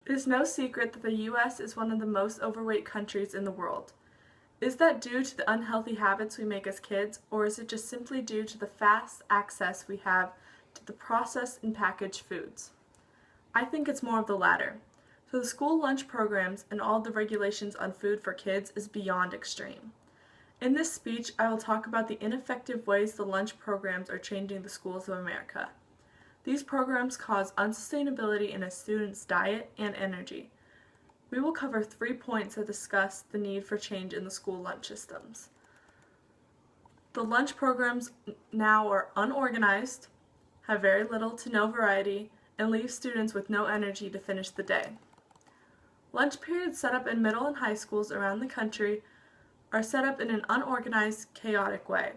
It is no secret that the US is one of the most overweight countries in the world. Is that due to the unhealthy habits we make as kids, or is it just simply due to the fast access we have to the processed and packaged foods? I think it's more of the latter. So the school lunch programs and all the regulations on food for kids is beyond extreme. In this speech, I will talk about the ineffective ways the lunch programs are changing the schools of America. These programs cause unsustainability in a student's diet and energy. We will cover 3 points that discuss the need for change in the school lunch systems. The lunch programs now are unorganized, have very little to no variety, and leave students with no energy to finish the day. Lunch periods set up in middle and high schools around the country are set up in an unorganized, chaotic way.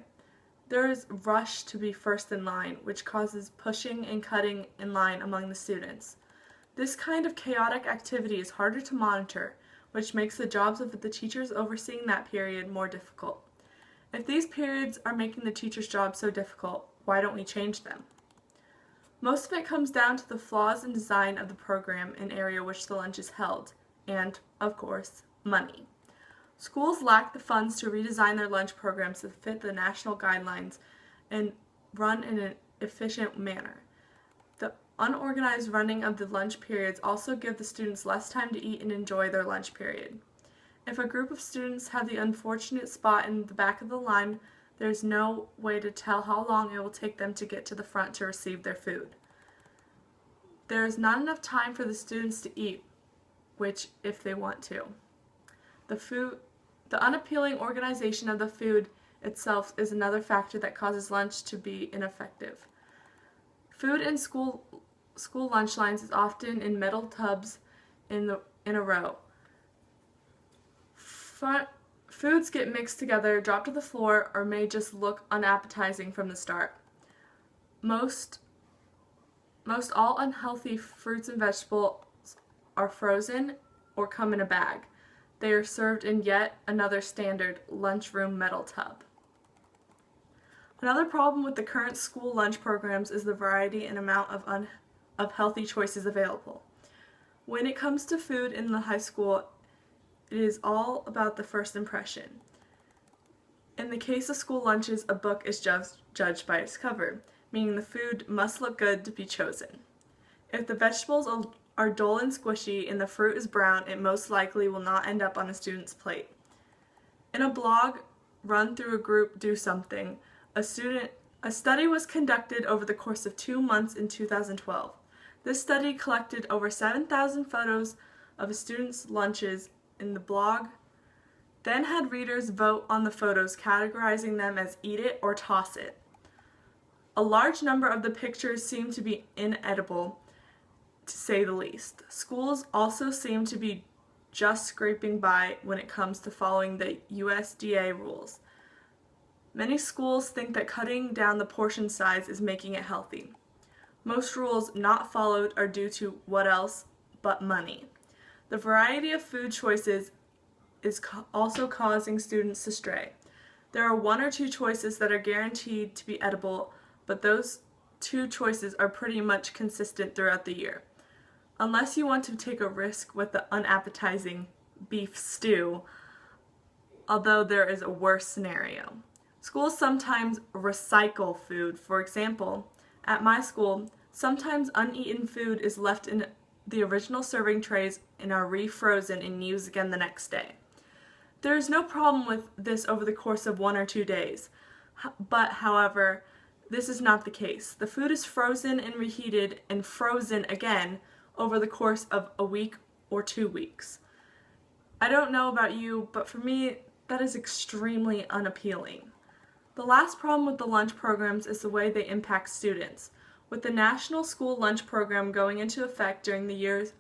There is rush to be first in line, which causes pushing and cutting in line among the students. This kind of chaotic activity is harder to monitor, which makes the jobs of the teachers overseeing that period more difficult. If these periods are making the teacher's job so difficult, why don't we change them? Most of it comes down to the flaws in design of the program and area which the lunch is held, and, of course, money. Schools lack the funds to redesign their lunch programs to fit the national guidelines and run in an efficient manner. The unorganized running of the lunch periods also give the students less time to eat and enjoy their lunch period. If a group of students have the unfortunate spot in the back of the line, there is no way to tell how long it will take them to get to the front to receive their food. There is not enough time for the students to eat, which if they want to. The unappealing organization of the food itself is another factor that causes lunch to be ineffective. Food in school lunch lines is often in metal tubs in a row. Foods get mixed together, dropped to the floor, or may just look unappetizing from the start. Most all unhealthy fruits and vegetables are frozen or come in a bag. They are served in yet another standard lunchroom metal tub. Another problem with the current school lunch programs is the variety and amount of healthy choices available. When it comes to food in the high school, it is all about the first impression. In the case of school lunches, a book is judged by its cover, meaning the food must look good to be chosen. If the vegetables are dull and squishy and the fruit is brown, it most likely will not end up on a student's plate. In a blog run through a group Do Something, a study was conducted over the course of 2 months in 2012. This study collected over 7,000 photos of students' lunches in the blog, then had readers vote on the photos, categorizing them as eat it or toss it. A large number of the pictures seemed to be inedible, to say the least. Schools also seem to be just scraping by when it comes to following the USDA rules. Many schools think that cutting down the portion size is making it healthy. Most rules not followed are due to what else but money. The variety of food choices is also causing students to stray. There are 1 or 2 choices that are guaranteed to be edible, but those 2 choices are pretty much consistent throughout the year. Unless you want to take a risk with the unappetizing beef stew, although there is a worse scenario. Schools sometimes recycle food. For example, at my school, sometimes uneaten food is left in the original serving trays and are refrozen and used again the next day. There is no problem with this over the course of 1 or 2 days, but however, this is not the case. The food is frozen and reheated and frozen again over the course of a week or 2 weeks. I don't know about you, but for me, that is extremely unappealing. The last problem with the lunch programs is the way they impact students. With the National School Lunch Program going into effect during the years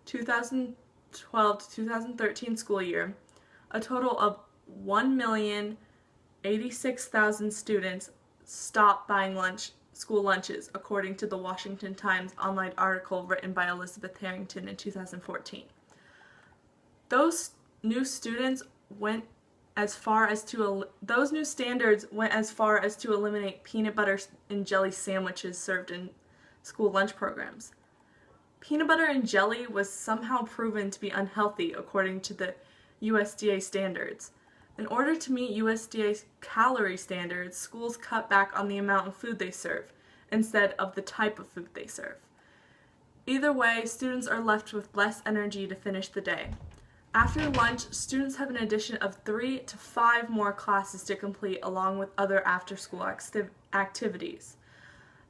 2012 to 2013 school year, a total of 1,086,000 students stopped buying school lunches, according to the Washington Times online article written by Elizabeth Harrington in 2014. Those new standards went as far as to eliminate peanut butter and jelly sandwiches served in school lunch programs. Peanut butter and jelly was somehow proven to be unhealthy according to the USDA standards. In order to meet USDA calorie standards, schools cut back on the amount of food they serve instead of the type of food they serve. Either way, students are left with less energy to finish the day. After lunch, students have an addition of 3 to 5 more classes to complete along with other after-school activities.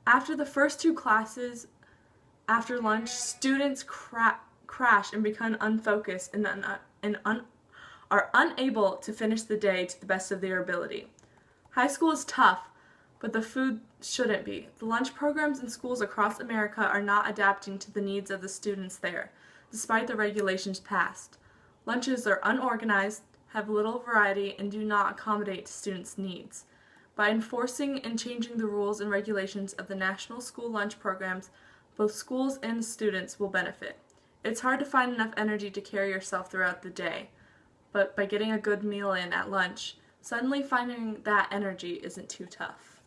After the first 2 classes, after lunch, students crash and become unfocused and are unable to finish the day to the best of their ability. High school is tough, but the food shouldn't be. The lunch programs in schools across America are not adapting to the needs of the students there, despite the regulations passed. Lunches are unorganized, have little variety, and do not accommodate to students' needs. By enforcing and changing the rules and regulations of the national school lunch programs, both schools and students will benefit. It's hard to find enough energy to carry yourself throughout the day, but by getting a good meal in at lunch, suddenly finding that energy isn't too tough.